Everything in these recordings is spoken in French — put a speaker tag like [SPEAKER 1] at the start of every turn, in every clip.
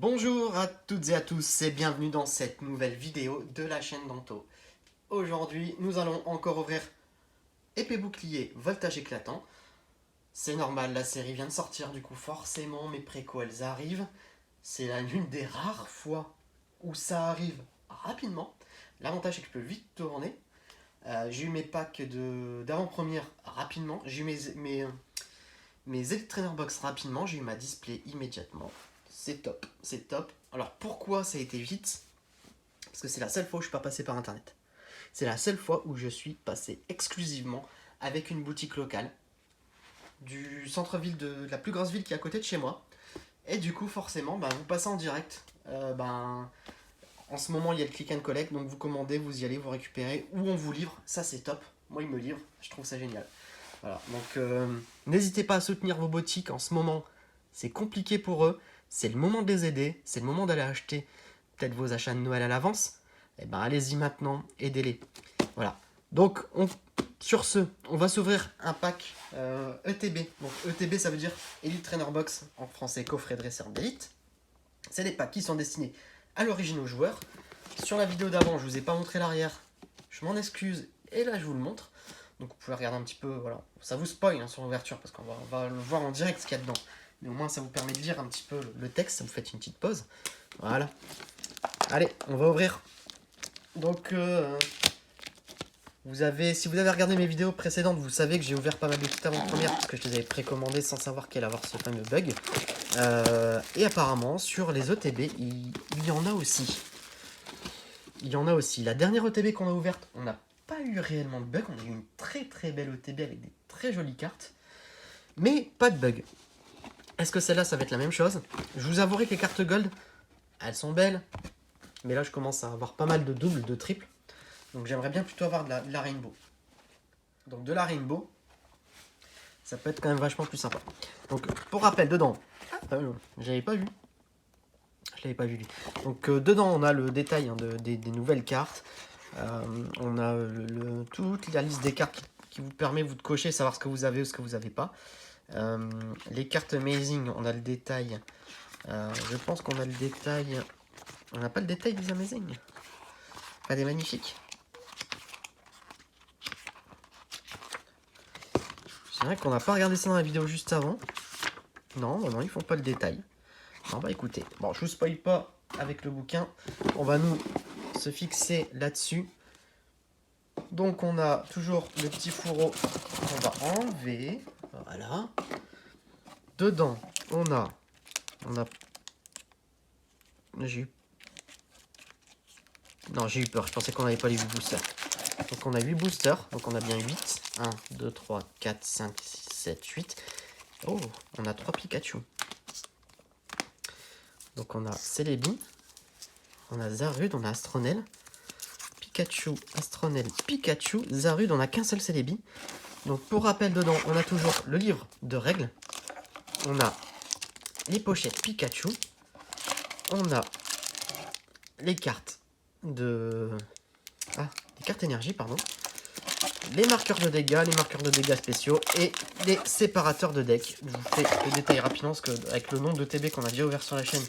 [SPEAKER 1] Bonjour à toutes et à tous et bienvenue dans cette nouvelle vidéo de la chaîne Danto. Aujourd'hui, nous allons encore ouvrir épée bouclier voltage éclatant. C'est normal, la série vient de sortir, du coup forcément mes préco elles arrivent. C'est l'une des rares fois où ça arrive rapidement. L'avantage c'est que je peux vite tourner. J'ai eu mes packs d'avant-première rapidement. J'ai eu mes Elite Trainer Box rapidement. J'ai eu ma display immédiatement. C'est top, c'est top. Alors pourquoi ça a été vite? Parce que c'est la seule fois où je suis pas passé par internet. C'est la seule fois où je suis passé exclusivement avec une boutique locale du centre-ville de la plus grosse ville qui est à côté de chez moi. Et du coup, forcément, vous passez en direct. En ce moment, il y a le click and collect, donc vous commandez, vous y allez, vous récupérez, ou on vous livre. Ça, c'est top. Moi, ils me livrent. Je trouve ça génial. Voilà. Donc, n'hésitez pas à soutenir vos boutiques en ce moment. C'est compliqué pour eux. C'est le moment de les aider. C'est le moment d'aller acheter peut-être vos achats de Noël à l'avance. Eh ben, allez-y maintenant, aidez-les. Voilà. Donc, sur ce, on va s'ouvrir un pack ETB. Donc, ETB, ça veut dire Elite Trainer Box, en français, coffret dresseur d'élite. C'est des packs qui sont destinés à l'origine aux joueurs. Sur la vidéo d'avant, je vous ai pas montré l'arrière. Je m'en excuse. Et là, je vous le montre. Donc, vous pouvez regarder un petit peu. Voilà. Ça vous spoil sur l'ouverture parce qu'on va le voir en direct ce qu'il y a dedans. Mais au moins, ça vous permet de lire un petit peu le texte. Ça vous fait une petite pause. Voilà. Allez, on va ouvrir. Donc, si vous avez regardé mes vidéos précédentes, vous savez que j'ai ouvert pas mal de kits avant-première parce que je les avais précommandés sans savoir qu'elle allait avoir ce fameux bug. Et apparemment, sur les ETB, il y en a aussi. Il y en a aussi. La dernière ETB qu'on a ouverte, on n'a pas eu réellement de bug. On a eu une très très belle ETB avec des très jolies cartes. Mais pas de bug. Est-ce que celle-là, ça va être la même chose? Je vous avouerai que les cartes gold, elles sont belles. Mais là, je commence à avoir pas mal de doubles, de triples. Donc j'aimerais bien plutôt avoir de la rainbow. Donc de la rainbow, ça peut être quand même vachement plus sympa. Donc pour rappel, dedans, j'avais pas vu. Je l'avais pas vu lui. Donc dedans, on a le détail des nouvelles cartes. On a toute la liste des cartes qui vous permet vous de cocher, savoir ce que vous avez ou ce que vous n'avez pas. Les cartes Amazing, on a le détail. Je pense qu'on a le détail. On n'a pas le détail des Amazing. Pas des magnifiques. C'est vrai qu'on n'a pas regardé ça dans la vidéo juste avant. Non, non, ils font pas le détail. Non, bah écoutez, bon, je vous spoil pas avec le bouquin. On va nous se fixer là-dessus. Donc on a toujours le petit fourreau qu'on va enlever. Voilà. Dedans, on a... J'ai eu... Non, j'ai eu peur. Je pensais qu'on n'avait pas les 8 boosters. Donc on a 8 boosters. Donc on a bien 8. 1, 2, 3, 4, 5, 6, 7, 8. Oh, on a 3 Pikachu. Donc on a Celebi. On a Zarude, on a Astronel. Pikachu, Astronel, Pikachu, Zarude, on n'a qu'un seul Celebi. Donc pour rappel, dedans, on a toujours le livre de règles. On a les pochettes Pikachu. On a les cartes de... Ah, les cartes énergie, pardon. Les marqueurs de dégâts spéciaux et les séparateurs de deck. Je vous fais le détail rapidement parce qu'avec le nombre de TB qu'on a déjà ouvert sur la chaîne,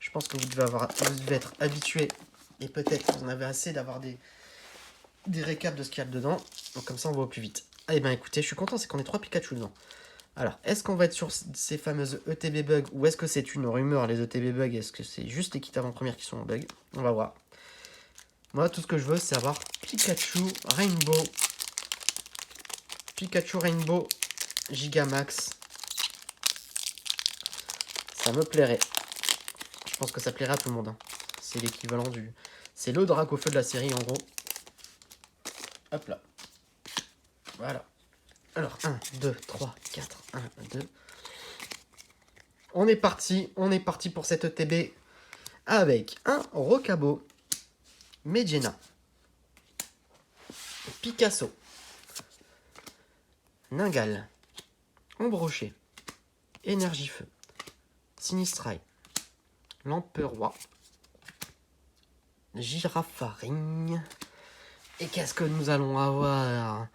[SPEAKER 1] je pense que vous devez être habitué et peut-être vous en avez assez d'avoir des récaps de ce qu'il y a dedans. Donc comme ça on va au plus vite. Eh bien écoutez, je suis content, c'est qu'on ait 3 Pikachu dedans. Alors, est-ce qu'on va être sur ces fameuses ETB bugs ou est-ce que c'est une rumeur les ETB bugs? Est-ce que c'est juste les kits avant-première qui sont en bug? On va voir. Moi, tout ce que je veux, c'est avoir Pikachu Rainbow. Pikachu Rainbow Gigamax. Ça me plairait. Je pense que ça plairait à tout le monde. Hein. C'est l'équivalent du... C'est le Dracofeu de la série, en gros. Hop là. Voilà. Alors, 1, 2, 3, 4, 1, 2. On est parti pour cette ETB avec un Rocabo, Medjena, Picasso, Ningal, Ombrochet, Énergie-Feu, Sinistrai, Lamperoi, Girafaring. Et qu'est-ce que nous allons avoir?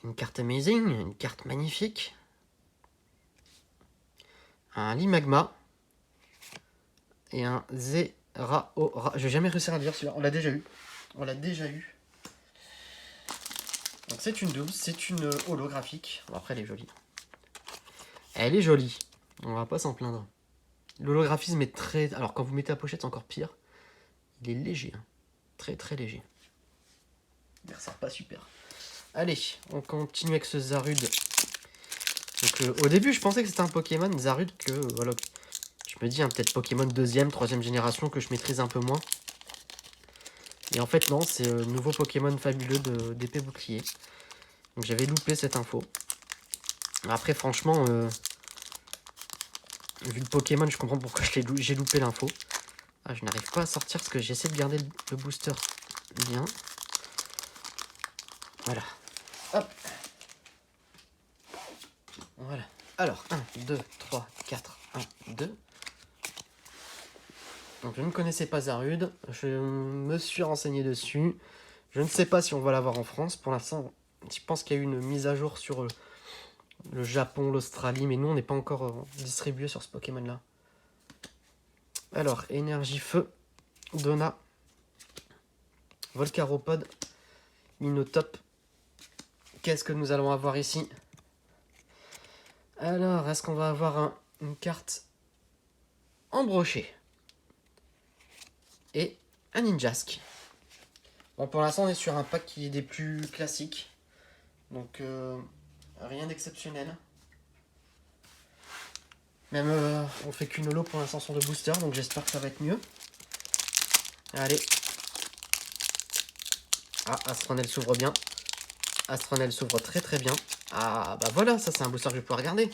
[SPEAKER 1] Une carte amazing, une carte magnifique, un Limagma, et un Zeraora. Je vais jamais réussir à le dire celui-là. On l'a déjà eu. On l'a déjà eu. Donc c'est une double, c'est une holographique. Bon, après elle est jolie. Elle est jolie. On va pas s'en plaindre. L'holographisme est très... Alors quand vous mettez la pochette c'est encore pire. Il est léger. Hein. Très très léger. Il ressort pas super. Allez, on continue avec ce Zarude. Donc au début je pensais que c'était un Pokémon Zarude que... voilà. Je me dis hein, peut-être Pokémon deuxième, troisième génération que je maîtrise un peu moins. Et en fait non, c'est le nouveau Pokémon fabuleux d'épée bouclier. Donc j'avais loupé cette info. Après franchement... vu le Pokémon, je comprends pourquoi j'ai loupé l'info. Ah, je n'arrive pas à sortir parce que j'essaie de garder le booster bien. Voilà. Hop. Voilà. Alors, 1, 2, 3, 4, 1, 2. Donc, je ne connaissais pas Zarude. Je me suis renseigné dessus. Je ne sais pas si on va l'avoir en France. Pour l'instant, je pense qu'il y a eu une mise à jour sur le Japon, l'Australie. Mais nous, on n'est pas encore distribué sur ce Pokémon-là. Alors, énergie feu. Donna. Volcaropod. Minotop. Qu'est-ce que nous allons avoir ici? Alors, est-ce qu'on va avoir une carte embrochée? Et un Ninjask. Bon, pour l'instant, on est sur un pack qui est des plus classiques. Donc, rien d'exceptionnel. Même, on fait qu'une holo pour l'instant sur le booster, donc j'espère que ça va être mieux. Allez. Ah, Astronel s'ouvre bien. Astronel s'ouvre très très bien. Ah, bah voilà, ça c'est un booster que je vais pouvoir garder.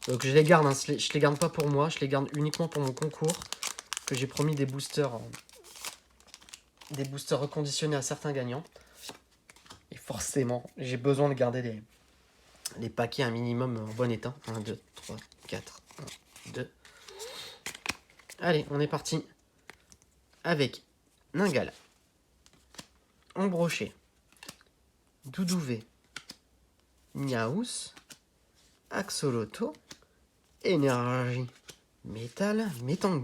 [SPEAKER 1] Donc je les garde, hein. Je les garde pas pour moi, je les garde uniquement pour mon concours. Que j'ai promis des boosters reconditionnés à certains gagnants. Et forcément, j'ai besoin de garder les paquets un minimum en bon état. 1, 2, 3, 4, 1, 2. Allez, on est parti. Avec Ningal. Embroché. Doudouvé. Niaous. Axoloto. Énergie. Métal. Métang.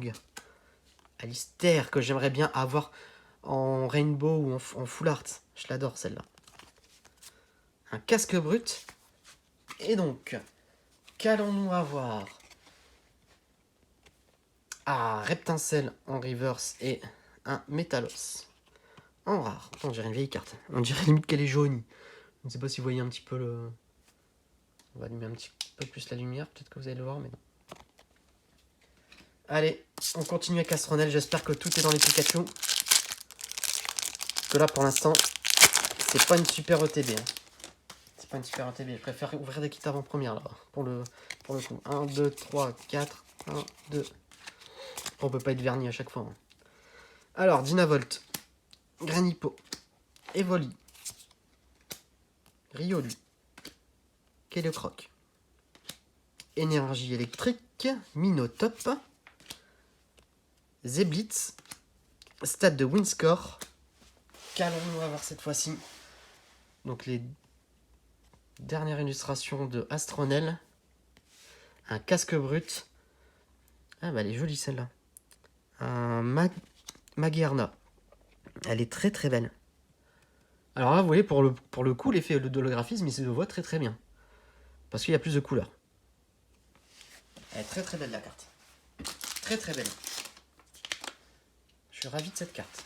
[SPEAKER 1] Alistair que j'aimerais bien avoir en Rainbow ou en Full Art. Je l'adore celle-là. Un casque brut. Et donc, qu'allons-nous avoir? Ah, Reptincelle en reverse et un Métalos en rare. On dirait une vieille carte. On dirait limite qu'elle est jaunie. Je ne sais pas si vous voyez un petit peu le... On va allumer un petit peu plus la lumière. Peut-être que vous allez le voir, mais non. Allez, on continue avec Astronel. J'espère que tout est dans les Pikachu. Parce que là, pour l'instant, c'est pas une super ETB. Hein. C'est pas une super ETB. Je préfère ouvrir des kits avant-première, là, pour le coup. 1, 2, 3, 4. 1, 2. On peut pas être verni à chaque fois. Hein. Alors, Dynavolt. Granipo. Evoli. Riolu. Kéléocroc. Énergie électrique. Minotop. Zeblitz. Stade de Windscore. Qu'allons-nous avoir cette fois-ci? Donc les dernières illustrations de Astronel. Un casque brut. Ah bah elle est jolie celle-là. Un Magearna. Elle est très très belle. Alors là vous voyez pour le coup l'effet de l'holographisme il se voit très très bien. Parce qu'il y a plus de couleurs. Elle est très très belle la carte. Très très belle. Je suis ravi de cette carte.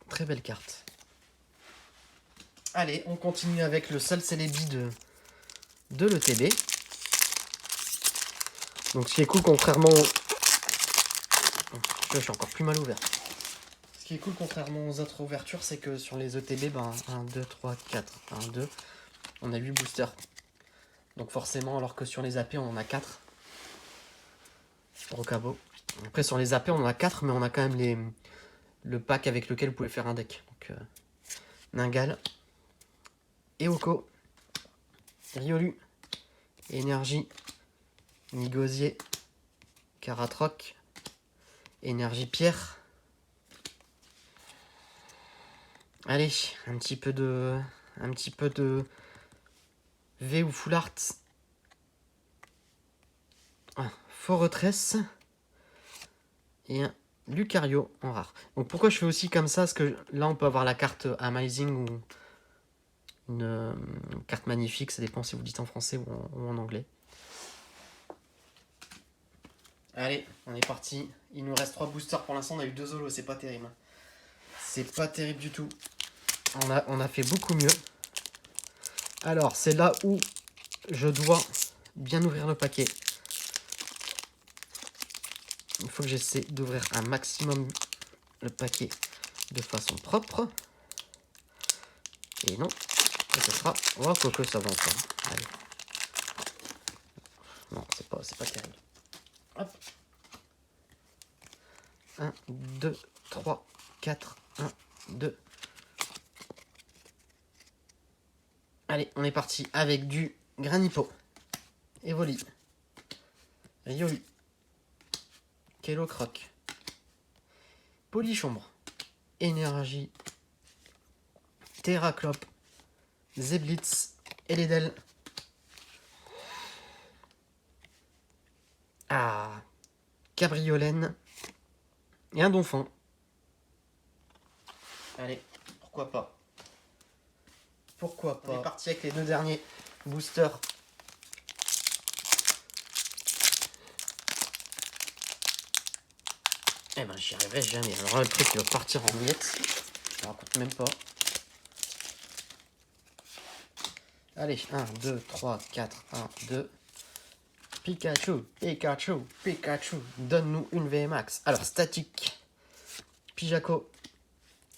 [SPEAKER 1] Très belle carte. Allez, on continue avec le seul Celebi de l'ETB. Donc ce qui est cool contrairement... Je suis encore plus mal ouvert. Ce qui est cool contrairement aux autres ouvertures, c'est que sur les ETB, 1, 2, 3, 4, 1, 2, on a 8 boosters. Donc forcément, alors que sur les AP, on en a 4. Rocabo. Après sur les AP, on en a 4, mais on a quand même le pack avec lequel vous pouvez faire un deck. Donc Ningal. Eoko. Riolu. Énergie. Nigosier. Karatroc. Énergie pierre. Allez, un petit peu de V ou Full Art. Un Fortress. Et un Lucario en rare. Donc pourquoi je fais aussi comme ça? Parce que là on peut avoir la carte Amazing ou une carte magnifique. Ça dépend si vous dites en français ou en anglais. Allez, on est parti. Il nous reste 3 boosters pour l'instant. On a eu 2 Zolos, c'est pas terrible. C'est pas terrible du tout. On a fait beaucoup mieux. Alors, c'est là où je dois bien ouvrir le paquet. Il faut que j'essaie d'ouvrir un maximum le paquet de façon propre. Et non, ce sera... Oh, quoique ça va encore. Allez. Non, c'est pas terrible. Hop. 1, 2, 3, 4, 1, 2. Allez, on est parti avec du Granipo, Evoli, Riolu, Kellocroc, Polichombre, Énergie, Terraclope, Zeblitz, Eledel. Ah, Cabriolène et un Donphan. Allez, pourquoi pas. Pourquoi pas. On est parti avec les 2 derniers boosters. Eh ben, j'y arriverai jamais. Alors là, le truc, il va partir en miettes. Je ne raconte même pas. Allez, 1, 2, 3, 4, 1, 2. Pikachu, Pikachu, Pikachu. Donne-nous une VMAX. Alors, statique. Pijaco,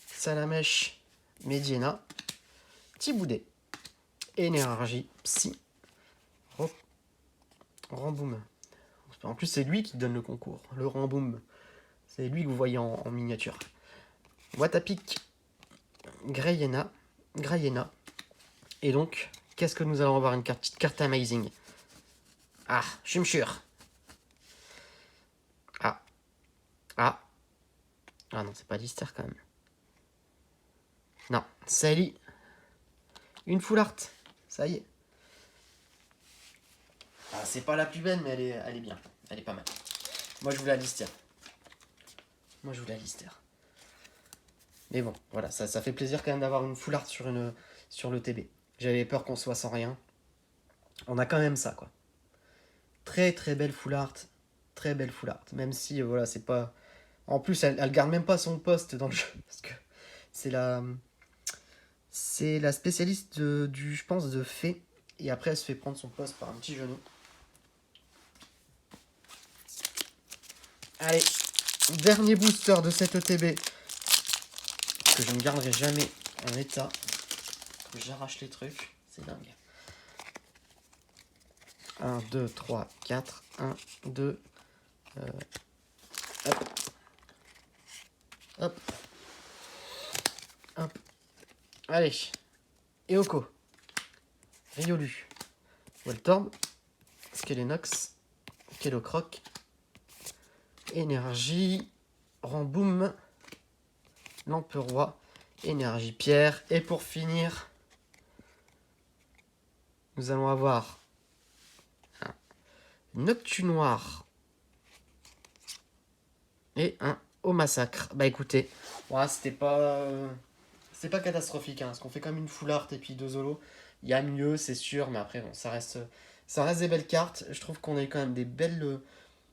[SPEAKER 1] Salamèche, Mediena, Tiboudet, Énergie, Psy, Ramboum. En plus, c'est lui qui donne le concours, le Ramboum. C'est lui que vous voyez en miniature. Watapic, Grayena. Et donc, qu'est-ce que nous allons avoir? Une petite carte Amazing. Ah, Chumchur. Ah. Ah. Ah non, c'est pas Lister quand même. Non, Sally. Une Full Art. Ça y est. Ah, c'est pas la plus belle, mais elle est bien. Elle est pas mal. Moi, je voulais la Lister. Mais bon, voilà, ça fait plaisir quand même d'avoir une Full Art sur le TB. J'avais peur qu'on soit sans rien. On a quand même ça, quoi. Très très belle Full Art. Très belle Full Art. Même si, voilà, c'est pas... En plus, elle garde même pas son poste dans le jeu. Parce que c'est la spécialiste je pense, de Fée. Et après, elle se fait prendre son poste par un petit genou. Allez, dernier booster de cette ETB. Que je ne garderai jamais en état. J'arrache les trucs. C'est dingue. 1, 2, 3, 4. 1, 2. Hop. Hop. Hop. Allez. Eoko. Riolu. Voltorb. Skelenox. Kellocroc. Énergie. Ramboum. Lamperoi. Énergie pierre. Et pour finir, nous allons avoir un Noctunoir et un Au Massacre. Bah écoutez, voilà, c'était pas catastrophique, hein, parce qu'on fait comme une full art et puis 2 Zolos. Il y a mieux, c'est sûr, mais après, bon, ça reste des belles cartes. Je trouve qu'on a eu quand même des belles...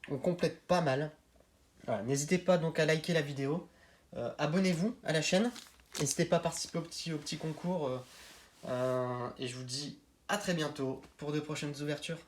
[SPEAKER 1] on complète pas mal. Voilà, n'hésitez pas donc à liker la vidéo. Abonnez-vous à la chaîne. N'hésitez pas à participer au petit concours. Et je vous dis à très bientôt pour de prochaines ouvertures.